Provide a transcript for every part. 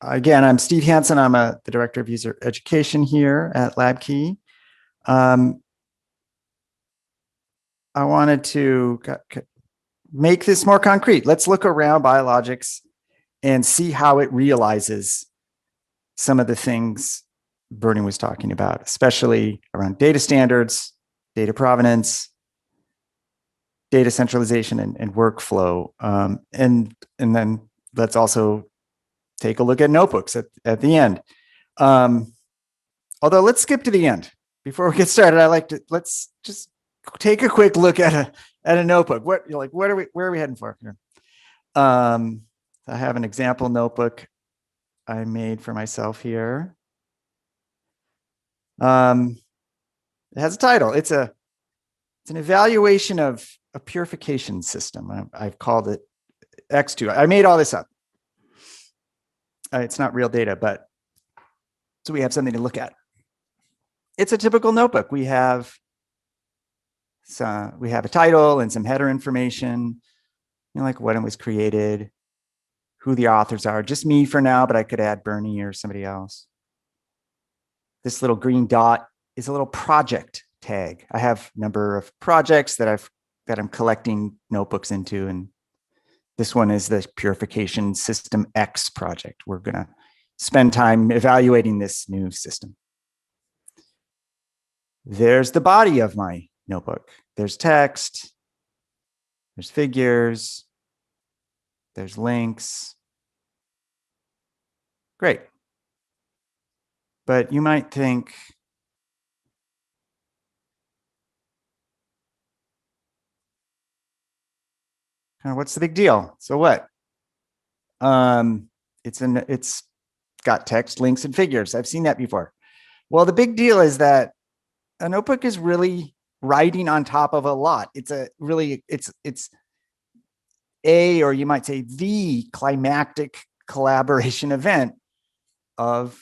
Again, I'm Steve Hansen. I'm the Director of User Education here at LabKey. I wanted to make this more concrete. Let's look around biologics and see how it realizes some of the things Bernie was talking about, especially around data standards, data provenance, data centralization, and workflow. And then let's also take a look at notebooks at the end. Although let's skip to the end. Before we get started, let's just take a quick look at a notebook. Where are we heading for here? I have an example notebook I made for myself here. It has a title. It's an evaluation of a purification system. I've called it X2. I made all this up. It's not real data, but so we have something to look at. It's a typical notebook. We have a title and some header information, like when it was created, who the authors are. Just me for now, but I could add Bernie or somebody else. This little green dot is a little project tag. I have a number of projects that I'm collecting notebooks into, and this one is the Purification System X project. We're going to spend time evaluating this new system. There's the body of my notebook. There's text, there's figures, there's links. Great. But you might think, what's the big deal? So what? It's got text, links, and figures. I've seen that before. Well, the big deal is that a notebook is really writing on top of a lot. It's or you might say the climactic collaboration event of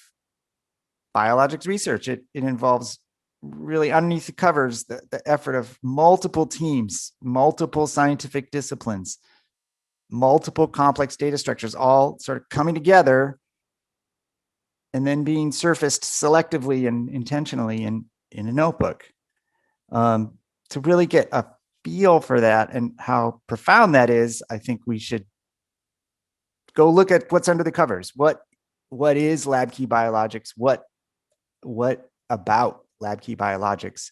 biologics research. It involves really underneath the covers the effort of multiple teams, multiple scientific disciplines, multiple complex data structures, all sort of coming together and then being surfaced selectively and intentionally in a notebook. To really get a feel for that and how profound that is, I think we should go look at what's under the covers. What is LabKey Biologics? What about LabKey Biologics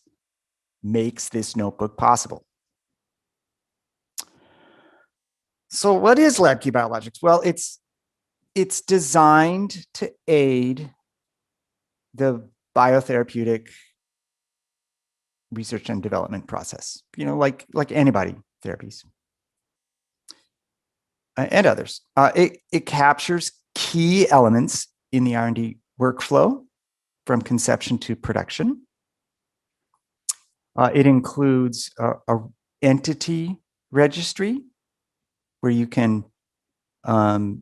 makes this notebook possible? So what is LabKey Biologics? Well, it's designed to aid the biotherapeutic research and development process, like antibody therapies and others. It captures key elements in the R&D workflow from conception to production. It includes a entity registry where you can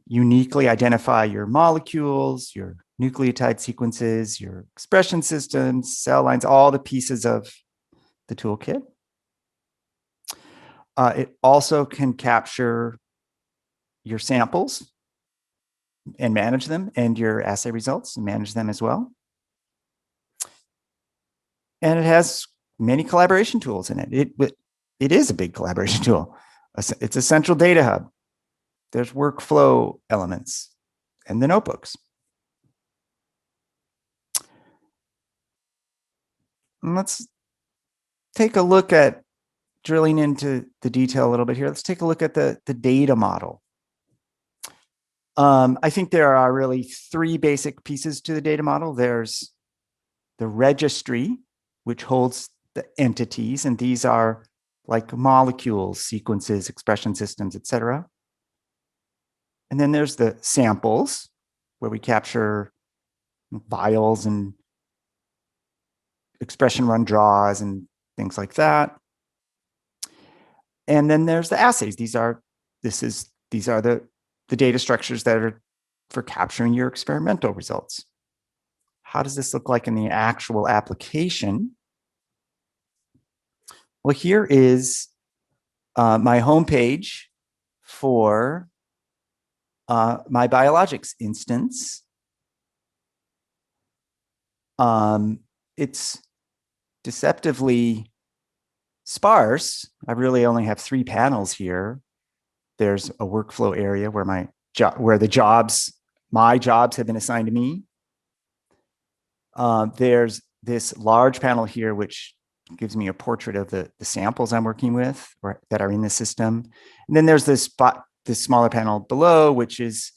uniquely identify your molecules, your nucleotide sequences, your expression systems, cell lines, all the pieces of the toolkit. It also can capture your samples and manage them, and your assay results and manage them as well. And it has many collaboration tools in it. It is a big collaboration tool. It's a central data hub. There's workflow elements and the notebooks. And let's take a look at drilling into the detail a little bit here. Let's take a look at the data model. I think there are really three basic pieces to the data model. There's the registry, which holds the entities, and these are like molecules, sequences, expression systems, etc. And then there's the samples, where we capture vials and expression run draws and things like that. And then there's the assays. These are the data structures that are for capturing your experimental results. How does this look like in the actual application? Well, here is my homepage for my biologics instance. It's deceptively sparse. I really only have 3 panels here. There's a workflow area where my jobs have been assigned to me. There's this large panel here, which gives me a portrait of the samples I'm working with or that are in the system. And then there's this smaller panel below, which is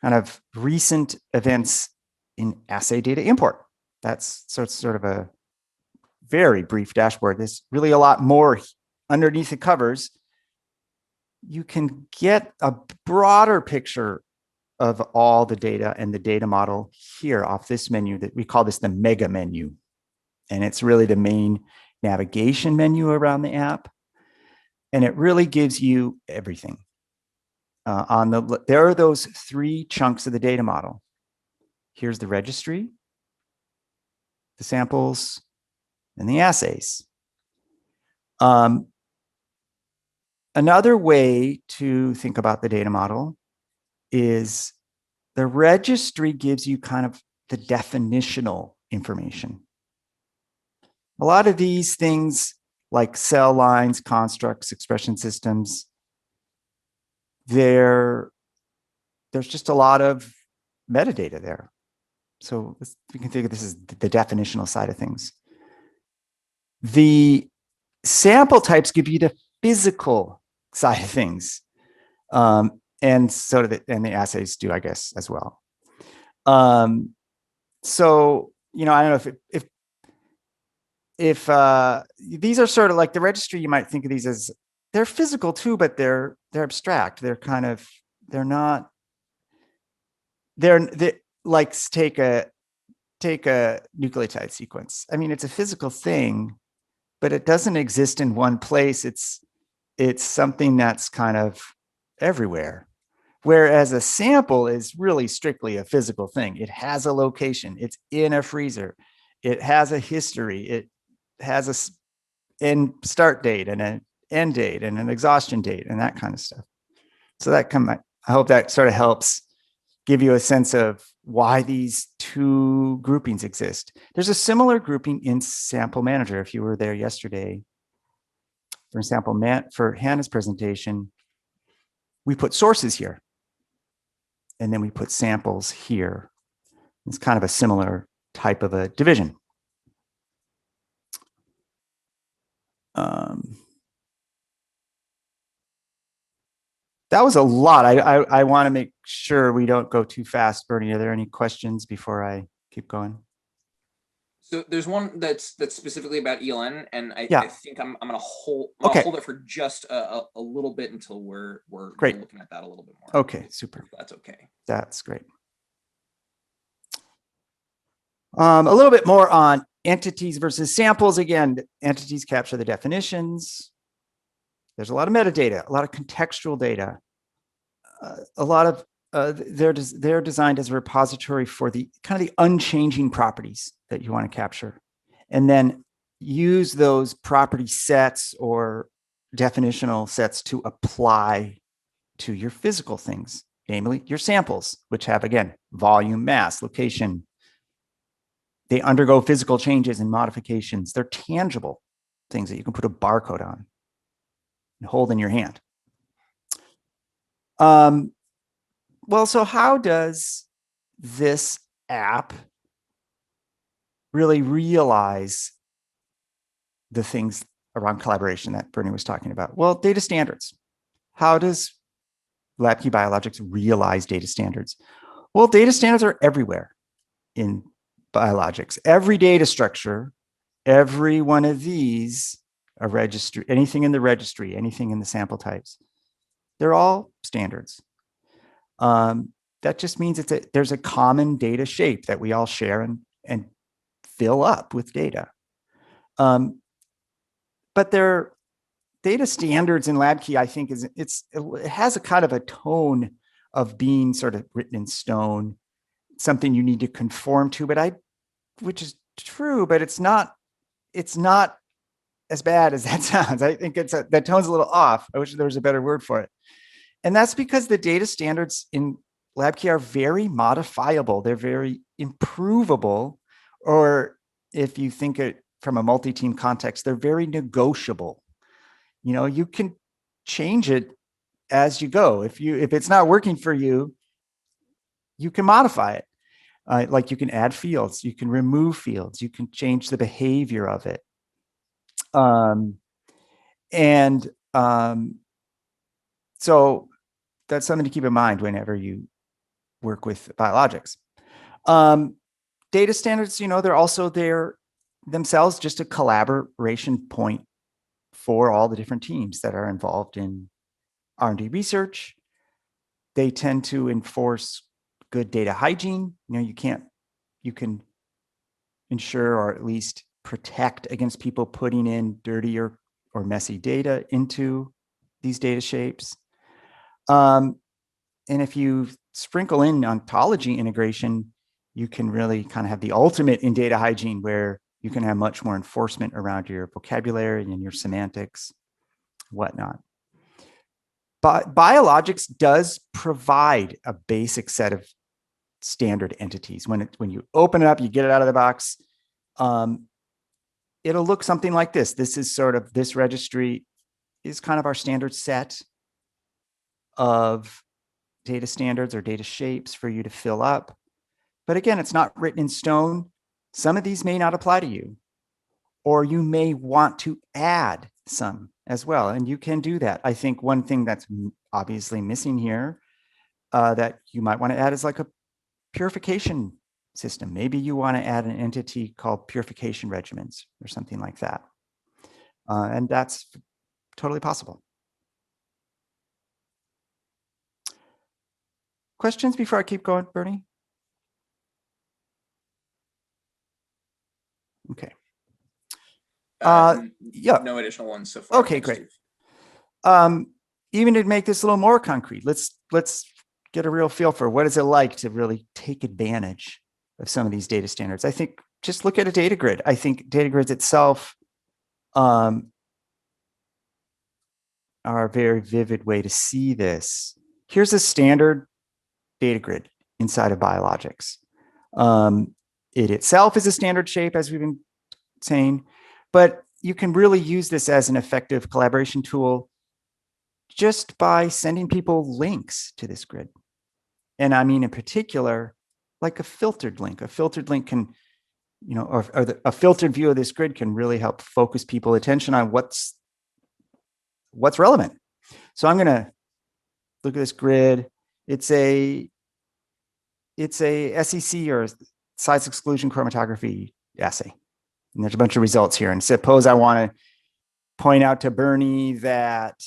kind of recent events in assay data import. That's sort of a very brief dashboard. There's really a lot more underneath the covers. You can get a broader picture of all the data and the data model here off this menu that we call this the mega menu. And it's really the main navigation menu around the app. And it really gives you everything. There are those 3 chunks of the data model. Here's the registry, the samples, and the assays. Another way to think about the data model is the registry gives you kind of the definitional information. A lot of these things like cell lines, constructs, expression systems, there's just a lot of metadata there. So we can think of this as the definitional side of things. The sample types give you the physical side of things. And so and the assays do, I guess, as well. So, I don't know if these are sort of like the registry, you might think of these as they're physical too, but they're abstract. They're like take a nucleotide sequence. I mean, it's a physical thing, but it doesn't exist in one place. It's something that's kind of everywhere. Whereas a sample is really strictly a physical thing. It has a location. It's in a freezer. It has a history. It has a start date and an end date and an exhaustion date and that kind of stuff. So I hope that sort of helps give you a sense of why these 2 groupings exist. There's a similar grouping in Sample Manager. If you were there yesterday, for Hannah's presentation, we put sources here. And then we put samples here. It's kind of a similar type of a division. That was a lot. I want to make sure we don't go too fast. Bernie, are there any questions before I keep going? So there's one that's specifically about ELN, and I think I'm gonna hold it for just a little bit until we're looking at that a little bit more. Okay, super. That's okay. That's great. A little bit more on entities versus samples. Again, entities capture the definitions. There's a lot of metadata, a lot of contextual data, a lot of they're designed as a repository for the kind of the unchanging properties that you want to capture, and then use those property sets or definitional sets to apply to your physical things, namely your samples, which have, again, volume, mass, location. They undergo physical changes and modifications. They're tangible things that you can put a barcode on and hold in your hand. Well, so how does this app really realize the things around collaboration that Bernie was talking about? Well, data standards. How does LabKey Biologics realize data standards? Well, data standards are everywhere in biologics. Every data structure, every one of these, a registry, anything in the registry, anything in the sample types, they're all standards. That just means there's a common data shape that we all share and fill up with data. But their data standards in LabKey, I think, it has a kind of a tone of being sort of written in stone, something you need to conform to, which is true, but it's not as bad as that sounds. I think that tone's a little off. I wish there was a better word for it. And that's because the data standards in lab key are very modifiable. They're very improvable, or if you think it from a multi-team context, they're very negotiable. You can change it as you go. If it's not working for you, you can modify it. Like you can add fields, you can remove fields, you can change the behavior of it. So that's something to keep in mind whenever you work with biologics. Data standards, they're also themselves just a collaboration point for all the different teams that are involved in R&D research. They tend to enforce good data hygiene. You can ensure, or at least protect against people putting in dirty or messy data into these data shapes. And if you sprinkle in ontology integration, you can really kind of have the ultimate in data hygiene, where you can have much more enforcement around your vocabulary and your semantics, whatnot. But biologics does provide a basic set of standard entities. When you open it up, you get it out of the box, it'll look something like this. This registry is kind of our standard set of data standards or data shapes for you to fill up. But again, it's not written in stone. Some of these may not apply to you, or you may want to add some as well. And you can do that. I think one thing that's obviously missing here that you might want to add is like a purification system. Maybe you want to add an entity called purification regimens or something like that. And that's totally possible. Questions before I keep going, Bernie? Okay. Yeah. No additional ones so far. Okay, great. Even to make this a little more concrete, let's get a real feel for what is it like to really take advantage of some of these data standards. I think just look at a data grid. I think data grids itself are a very vivid way to see this. Here's a standard data grid inside of biologics. It itself is a standard shape, as we've been saying, but you can really use this as an effective collaboration tool just by sending people links to this grid. And I mean, in particular, like a filtered link. A filtered link can, a filtered view of this grid can really help focus people's attention on what's relevant. So I'm going to look at this grid. It's a SEC, or size exclusion chromatography assay. And there's a bunch of results here. And suppose I want to point out to Bernie that,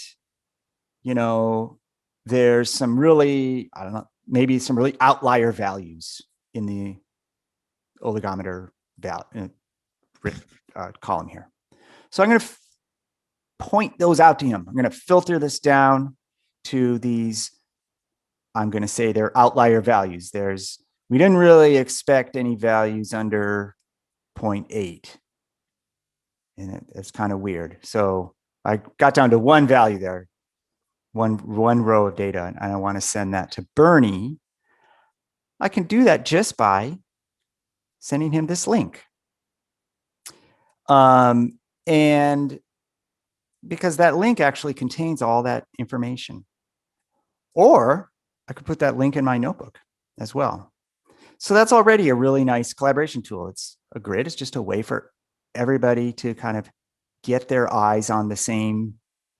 there's some really, I don't know, maybe some really outlier values in the oligometer column here. So I'm going to point those out to him. I'm going to filter this down to these, I'm going to say they're outlier values. We didn't really expect any values under 0.8. And it's kind of weird. So I got down to one value there, one row of data, and I want to send that to Bernie. I can do that just by sending him this link. And because that link actually contains all that information. Or I could put that link in my notebook as well. So that's already a really nice collaboration tool. It's a grid. It's just a way for everybody to kind of get their eyes on the same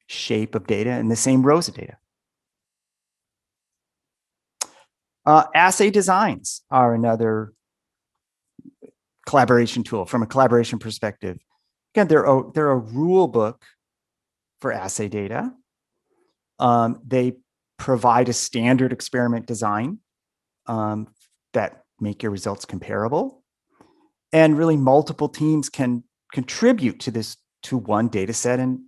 shape of data and the same rows of data. Assay designs are another collaboration tool from a collaboration perspective. Again, they're a rule book for assay data. They provide a standard experiment design that make your results comparable. And really multiple teams can contribute to one data set and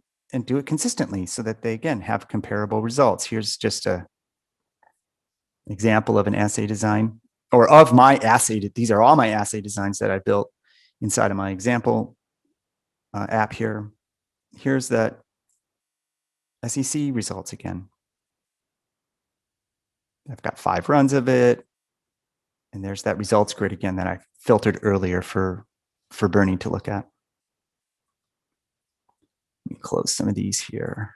do it consistently so that they, again, have comparable results. Here's just an example of an assay design, or of my assay. These are all my assay designs that I built inside of my example app here. Here's that SEC results again. I've got 5 runs of it. And there's that results grid again that I filtered earlier for Bernie to look at. Let me close some of these here.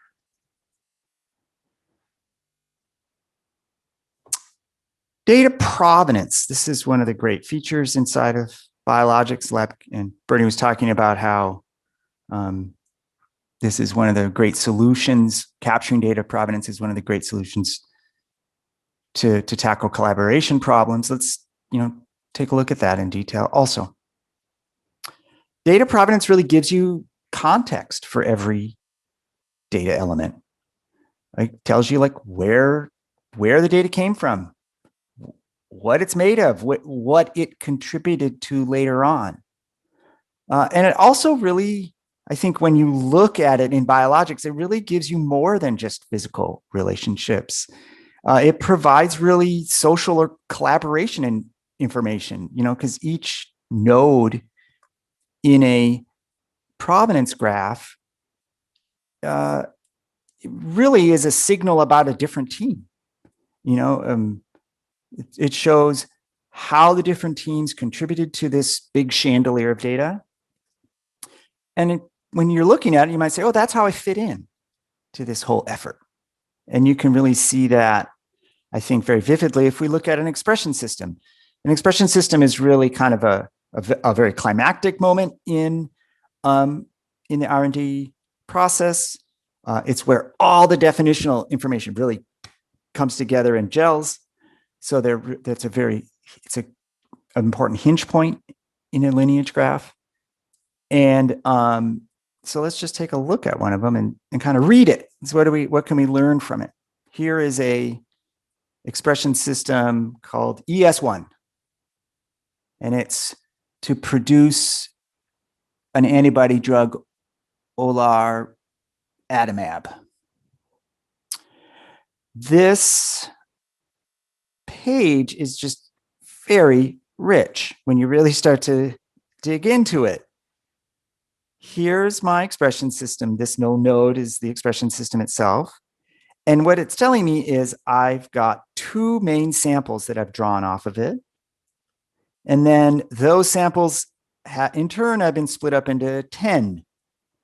Data provenance. This is one of the great features inside of Biologics Lab. And Bernie was talking about how this is one of the great solutions. Capturing data provenance is one of the great solutions to tackle collaboration problems. Let's take a look at that in detail also. Data provenance really gives you context for every data element. It tells you like where the data came from, what it's made of, what it contributed to later on. And it also really, I think when you look at it in biologics, it really gives you more than just physical relationships. It provides really social or collaboration and information, because each node in a provenance graph really is a signal about a different team. It shows how the different teams contributed to this big chandelier of data. And when you're looking at it, you might say, oh, that's how I fit in to this whole effort. And you can really see that, I think, very vividly if we look at an expression system. An expression system is really kind of a very climactic moment in the R&D process. It's where all the definitional information really comes together and gels. So it's an important hinge point in a lineage graph. And so let's just take a look at one of them and kind of read it. So what can we learn from it? Here is a expression system called ES1. And it's to produce an antibody drug, olar adimab. This page is just very rich when you really start to dig into it. Here's my expression system. This null node is the expression system itself. And what it's telling me is I've got 2 main samples that I've drawn off of it. And then those samples, in turn, have been split up into 10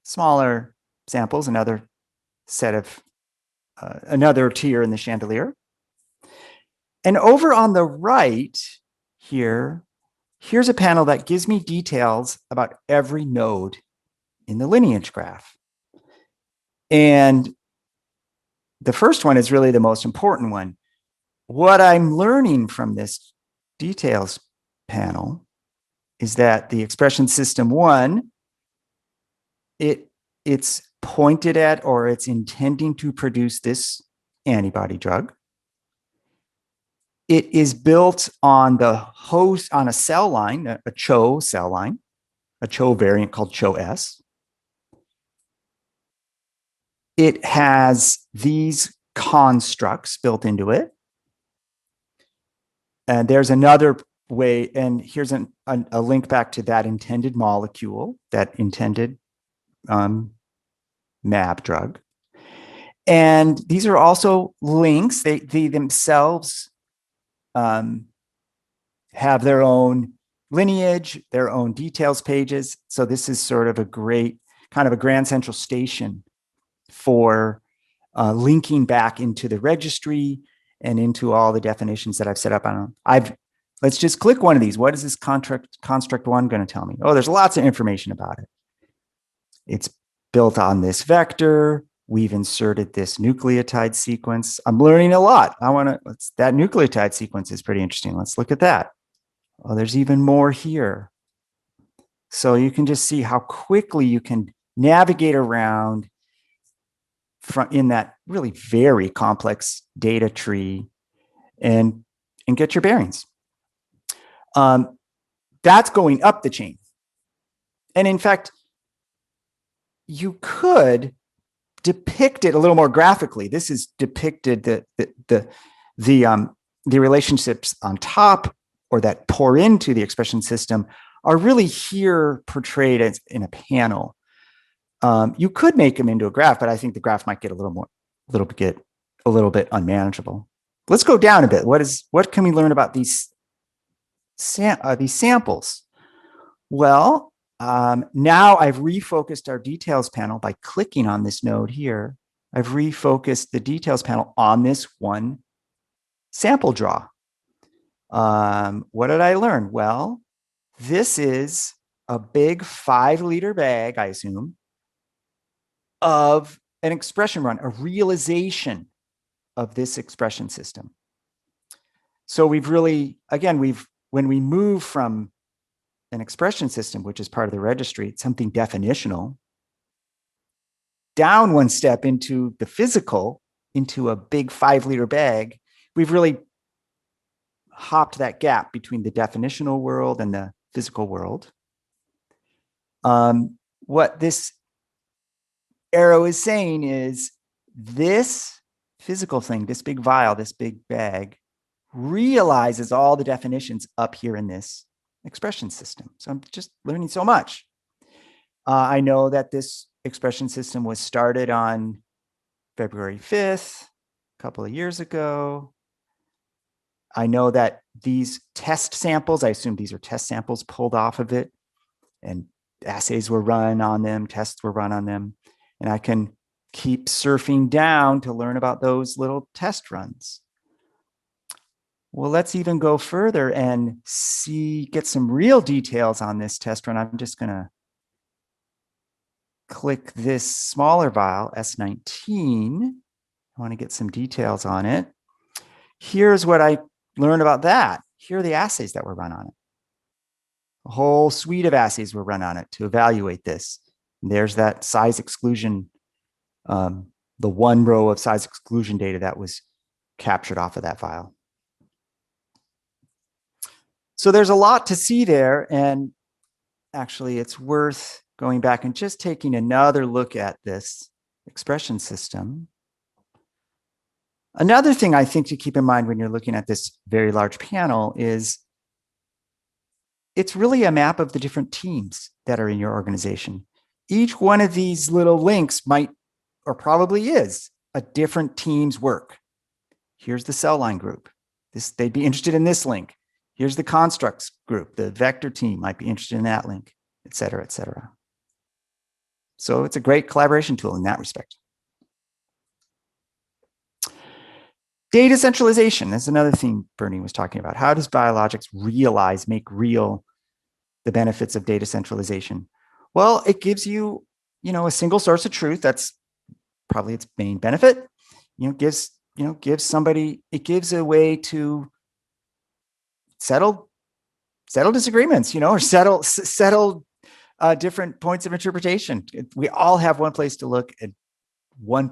smaller samples, another tier in the chandelier. And over on the right here's a panel that gives me details about every node in the lineage graph. And the first one is really the most important one. What I'm learning from this details panel is that the expression system 1, it's pointed at, or it's intending to produce this antibody drug. It is built on on a cell line, a CHO cell line, a CHO variant called CHO-S. It has these constructs built into it. And there's another way, and here's a link back to that intended molecule, that intended mAb drug. And these are also links. They themselves have their own lineage, their own details pages. So this is sort of a great kind of a grand central station for linking back into the registry and into all the definitions that I've set up on. Let's just click one of these. What is this construct 1 going to tell me? Oh, there's lots of information about it. It's built on this vector. We've inserted this nucleotide sequence. I'm learning a lot. That nucleotide sequence is pretty interesting. Let's look at that. Oh, there's even more here. So you can just see how quickly you can navigate around in that really very complex data tree and get your bearings. That's going up the chain. And in fact, you could depict it a little more graphically. This is depicted the relationships on top, or that pour into the expression system, are really here portrayed as in a panel. You could make them into a graph, but I think the graph might get a little bit unmanageable. let's go down a bit. What can we learn about these samples? Well, now I've refocused our details panel by clicking on this node here. I've refocused the details panel on this one sample draw. What did I learn? Well, this is a big 5-liter bag, I assume, of an expression run, a realization of this expression system. So we've really, again, when we move from an expression system, which is part of the registry, it's something definitional, down one step into the physical, into a big 5-liter bag, we've really hopped that gap between the definitional world and the physical world. What this arrow is saying is this physical thing, this big vial, this big bag, realizes all the definitions up here in this expression system. So I'm just learning so much. I know that this expression system was started on February 5th, a couple of years ago. I know that these test samples, I assume these are test samples pulled off of it, and assays were run on them, tests were run on them, and I can keep surfing down to learn about those little test runs. Well, let's even go further and get some real details on this test run. I'm just going to click this smaller vial, S19. I want to get some details on it. Here's what I learned about that. Here are the assays that were run on it. A whole suite of assays were run on it to evaluate this. And there's that size exclusion, the one row of size exclusion data that was captured off of that vial. So there's a lot to see there. And actually, it's worth going back and just taking another look at this expression system. Another thing I think to keep in mind when you're looking at this very large panel is it's really a map of the different teams that are in your organization. Each one of these little links might, or probably is, a different team's work. Here's the cell line group. They'd be interested in this link. Here's the constructs group. The vector team might be interested in that link, et cetera, et cetera. So it's a great collaboration tool in that respect. Data centralization is another theme Bernie was talking about. How does biologics make real the benefits of data centralization? Well, it gives you, a single source of truth. That's probably its main benefit. It gives a way to settle disagreements, or settle different points of interpretation. We all have one place to look at, one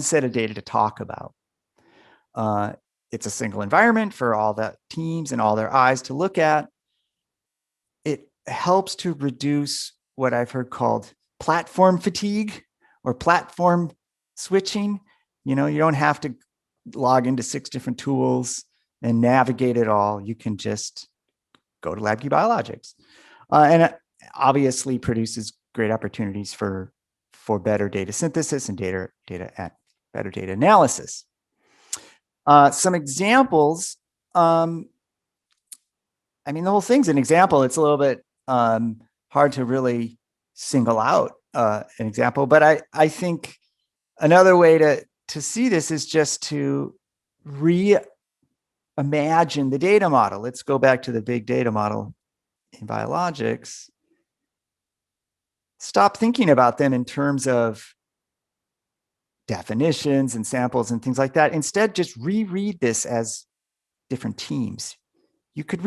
set of data to talk about. It's a single environment for all the teams and all their eyes to look at. It helps to reduce what I've heard called platform fatigue or platform switching. You don't have to log into 6 different tools and navigate it all. You can just go to LabVIEW Biologics. And it obviously produces great opportunities for better data synthesis and better data analysis. Some examples. The whole thing's an example. It's a little bit hard to really single out an example, but I think another way to see this is just to reimagine the data model. Let's go back to the big data model in biologics. Stop thinking about them in terms of definitions and samples and things like that. Instead, just reread this as different teams. You could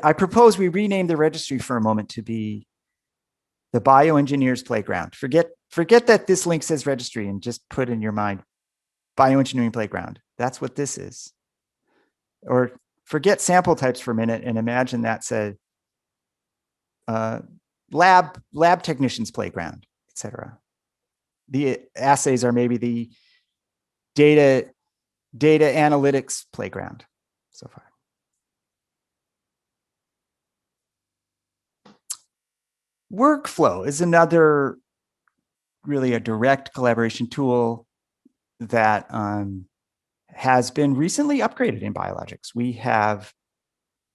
I propose we rename the registry for a moment to be the bioengineers playground. Forget that this link says registry and just put in your mind bioengineering playground. That's what this is. Or forget sample types for a minute and imagine that's a lab technicians playground, etc. The assays are maybe the data analytics playground so far. Workflow is another really a direct collaboration tool that has been recently upgraded in biologics. We have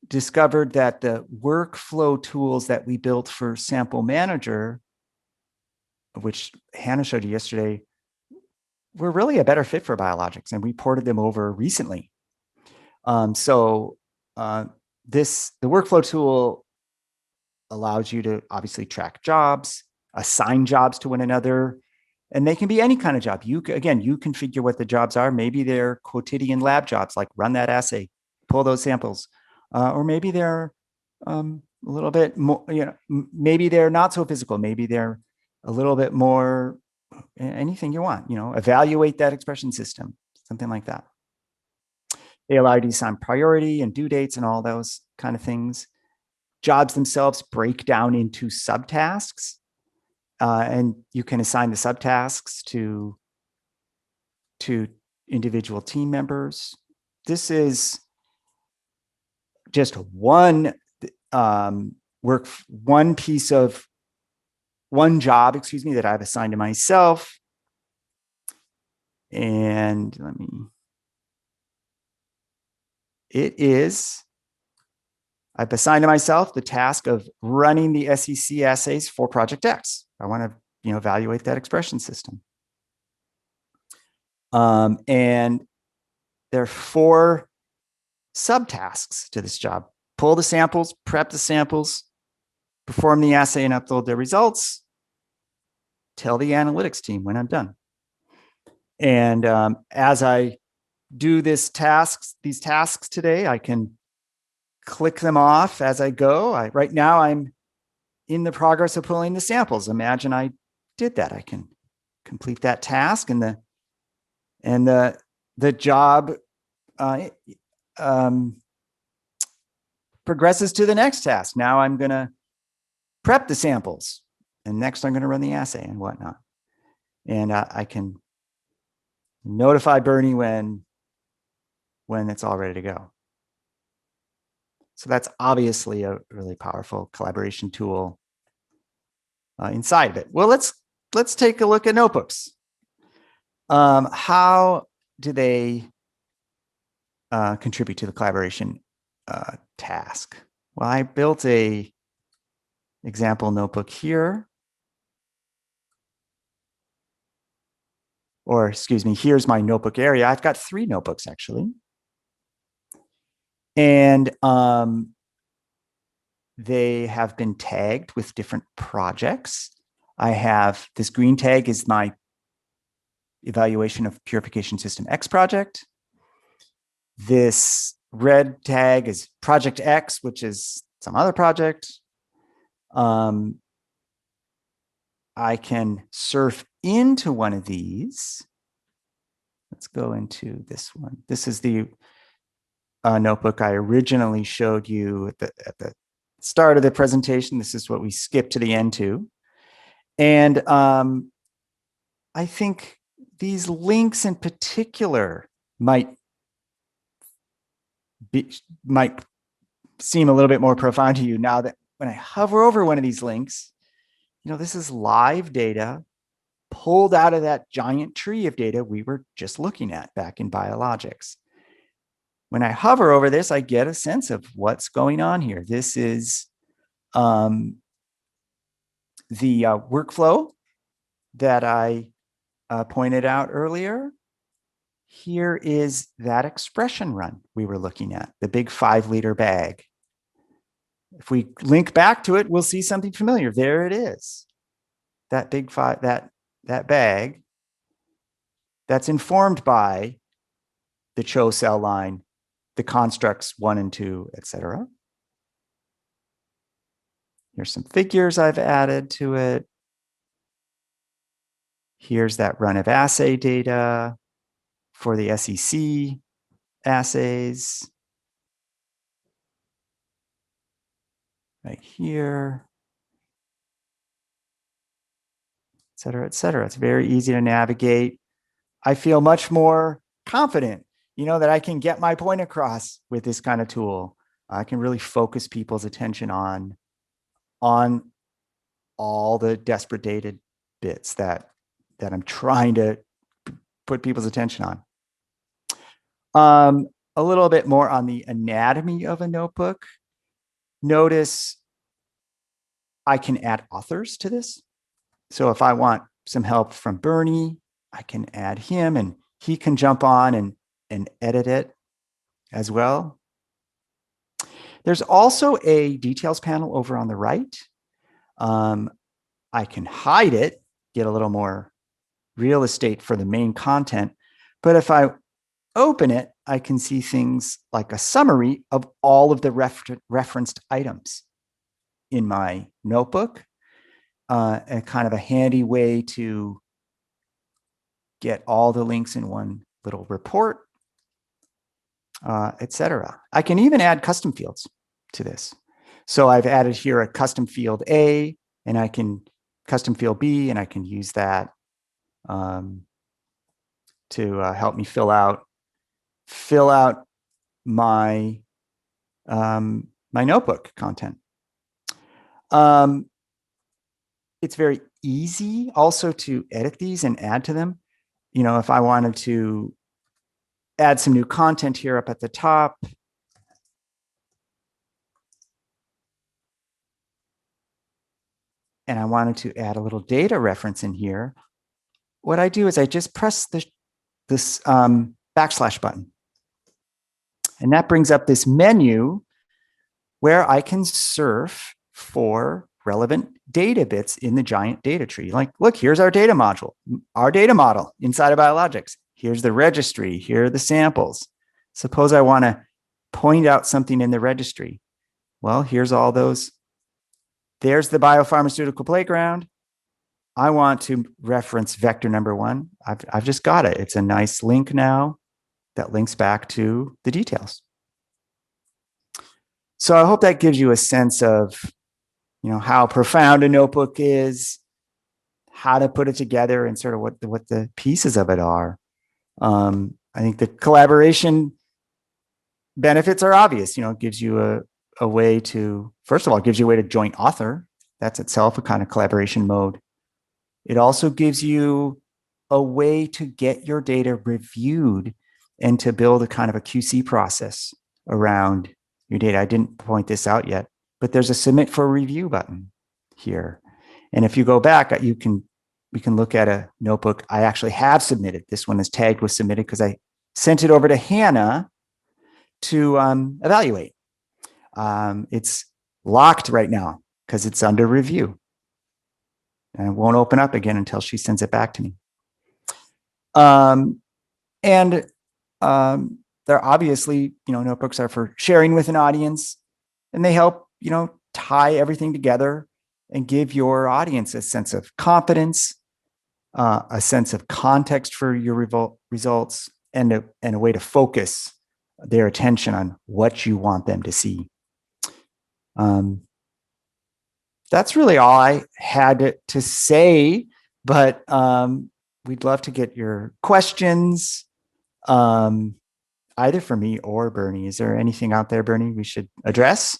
discovered that the workflow tools that we built for Sample Manager, which Hannah showed you yesterday, were really a better fit for biologics, and we ported them over recently. The workflow tool allows you to obviously track jobs, assign jobs to one another, and they can be any kind of job. You configure what the jobs are. Maybe they're quotidian lab jobs, like run that assay, pull those samples, or maybe they're a little bit more, maybe they're not so physical. Maybe they're a little bit more anything you want, evaluate that expression system, something like that. They allow you to assign priority and due dates and all those kind of things. Jobs themselves break down into subtasks, and you can assign the subtasks to individual team members. This is just one job, that I've assigned to myself. And I've assigned to myself the task of running the SEC assays for Project X. I want to, evaluate that expression system. And there are 4 subtasks to this job: pull the samples, prep the samples, perform the assay and upload the results, tell the analytics team when I'm done. And as I do these tasks today, I can click them off as I go. Right now I'm in the progress of pulling the samples. Imagine I did that. I can complete that task, and the job progresses to the next task. Now I'm going to prep the samples, and next I'm going to run the assay and whatnot. And I can notify Bernie when it's all ready to go. So that's obviously a really powerful collaboration tool inside of it. Well, let's take a look at notebooks. How do they contribute to the collaboration task? Well, I built a example notebook here. Or excuse me, here's my notebook area. I've got 3 notebooks actually. And they have been tagged with different projects. I have this green tag is my evaluation of purification system X project. This red tag is project X, which is some other project. I can surf into one of these. Let's go into this one. This is the notebook I originally showed you at the start of the presentation. This is what we skipped to the end to. And I think these links in particular might seem a little bit more profound to you now that when I hover over one of these links, this is live data pulled out of that giant tree of data we were just looking at back in biologics. When I hover over this, I get a sense of what's going on here. This is the workflow that I pointed out earlier. Here is that expression run we were looking at, the big 5-liter bag. If we link back to it, we'll see something familiar. There it is. That big that bag that's informed by the CHO cell line, the constructs 1 and 2, etc. Here's some figures I've added to it. Here's that run of assay data for the SEC assays. Right here, et cetera, et cetera. It's very easy to navigate. I feel much more confident, that I can get my point across with this kind of tool. I can really focus people's attention on all the desperate data bits that I'm trying to put people's attention on. A little bit more on the anatomy of a notebook. Notice I can add authors to this. So if I want some help from Bernie, I can add him and he can jump on and edit it as well. There's also a details panel over on the right. I can hide it, get a little more real estate for the main content. But if I open it, I can see things like a summary of all of the referenced items in my notebook, and kind of a handy way to get all the links in one little report, etc. I can even add custom fields to this. So I've added here a custom field A, and I can custom field B, and I can use that to help me fill out my my notebook content. It's very easy also to edit these and add to them. You know, if I wanted to add some new content here up at the top, and I wanted to add a little data reference in here, what I do is I just press this backslash button. And that brings up this menu where I can surf for relevant data bits in the giant data tree. Like, look, here's our data module, our data model inside of Biologics. Here's the registry. Here are the samples. Suppose I want to point out something in the registry. Well, here's all those. There's the biopharmaceutical playground. I want to reference vector number 1. I've just got it. It's a nice link now that links back to the details. So I hope that gives you a sense of, you know, how profound a notebook is, how to put it together, and sort of what the pieces of it are. I think the collaboration benefits are obvious. You know, it gives you a way to, first of all, it gives you a way to joint author. That's itself a kind of collaboration mode. It also gives you a way to get your data reviewed and to build a kind of a QC process around your data. I didn't point this out yet, but there's a submit for review button here. And if you go back, we can look at a notebook I actually have submitted. This one is tagged with submitted because I sent it over to Hannah to evaluate. It's locked right now because it's under review. And it won't open up again until she sends it back to me. They're obviously, you know, notebooks are for sharing with an audience, and they help, you know, tie everything together and give your audience a sense of confidence, a sense of context for your results, and a way to focus their attention on what you want them to see. That's really all I had to say, but we'd love to get your questions, either for me or Bernie. Is there anything out there, Bernie, we should address?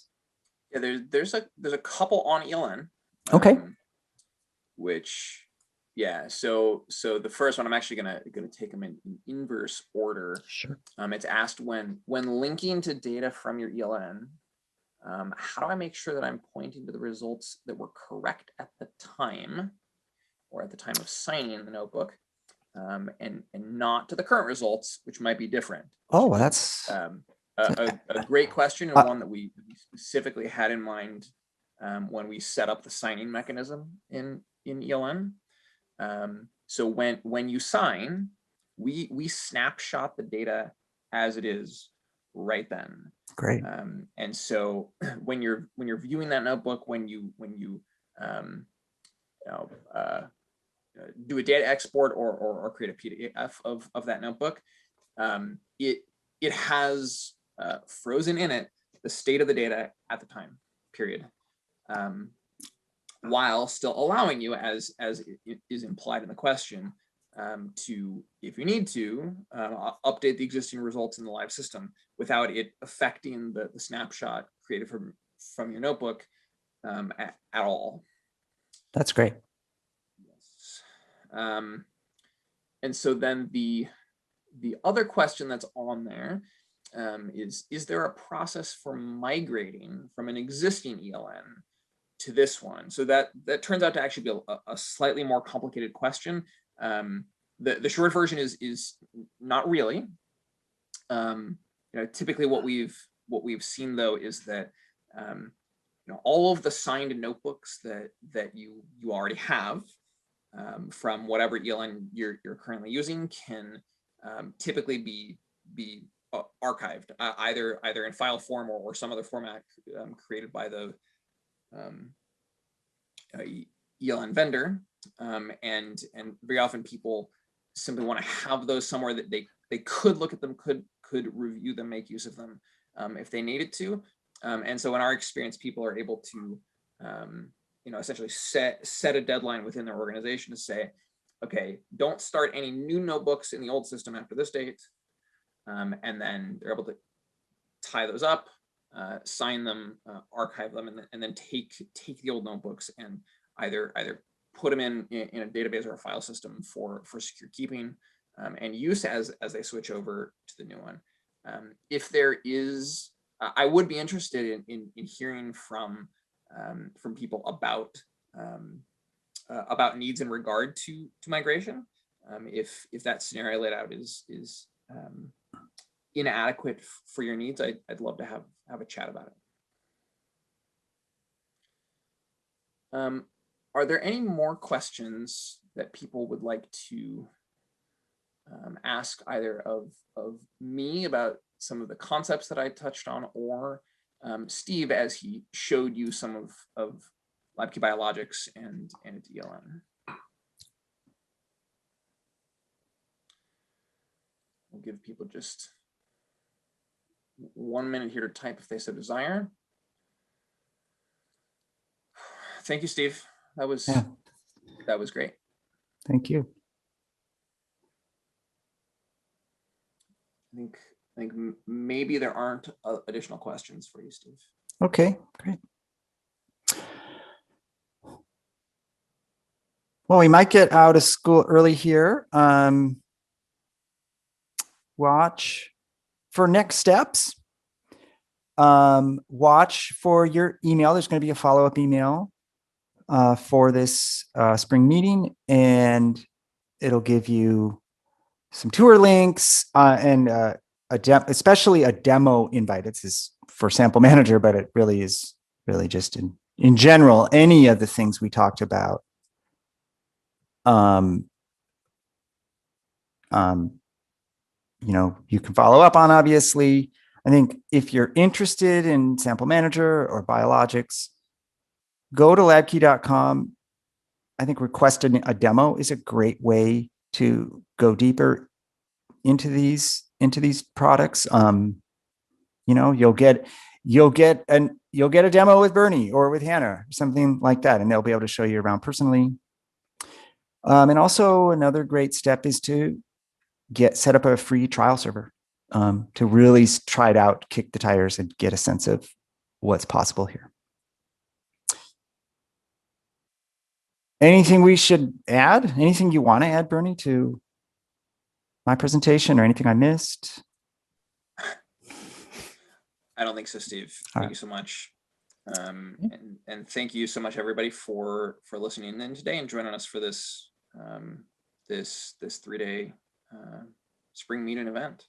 Yeah, there's a couple on ELN. Okay. Which, yeah. So the first one, I'm actually gonna take them in inverse order. Sure. It's asked when linking to data from your ELN, how do I make sure that I'm pointing to the results that were correct at the time, or at the time of signing the notebook, and not to the current results, which might be different? Oh, well, that's a great question, and one that we specifically had in mind when we set up the signing mechanism in ELN. So when you sign, we snapshot the data as it is right then. great. And so when you're viewing that notebook, when you do a data export or create a PDF of that notebook, it has frozen in it the state of the data at the time, period, while still allowing you, as it is implied in the question, to, if you need to, update the existing results in the live system without it affecting the snapshot created from your notebook at all. That's great. Yes. And so then the the other question that's on there is there a process for migrating from an existing ELN to this one? So that turns out to actually be a slightly more complicated question. The short version is not really. Typically what we've seen though is that all of the signed notebooks that you already have from whatever ELN you're currently using can typically be archived either in file form or some other format created by the ELN vendor, and very often people simply want to have those somewhere that they could look at them, could review them, make use of them if they needed to. And so in our experience, people are able to essentially set a deadline within their organization to say, okay, don't start any new notebooks in the old system after this date. And then they're able to tie those up, sign them, archive them, and then take the old notebooks and either put them in a database or a file system for secure keeping and use as they switch over to the new one. If there is, I would be interested in hearing from people about needs in regard to migration. If that scenario laid out is inadequate for your needs, I'd love to have a chat about it. Are there any more questions that people would like to ask either of me about some of the concepts that I touched on, or Steve as he showed you some of LabKey Biologics and its ELN? We'll give people just 1 minute here to type if they so desire. Thank you, Steve. That was great. Thank you. I think maybe there aren't additional questions for you, Steve. Okay, great. Well, we might get out of school early here. Watch for next steps. Watch for your email. There's going to be a follow-up email for this spring meeting, and it'll give you some tour links and especially a demo invite. It's for Sample Manager, but it really is just in general, any of the things we talked about. You can follow up on, obviously. I think if you're interested in Sample Manager or Biologics, go to labkey.com. I think requesting a demo is a great way to go deeper into these products. You'll get a demo with Bernie or with Hannah, something like that, and they'll be able to show you around personally. And also another great step is to set up a free trial server to really try it out, kick the tires, and get a sense of what's possible here. Anything we should add? Anything you want to add, Bernie, to my presentation, or anything I missed? I don't think so, Steve. Thank you so much. And thank you so much, everybody, for listening in today and joining us for this this 3-day spring meeting event.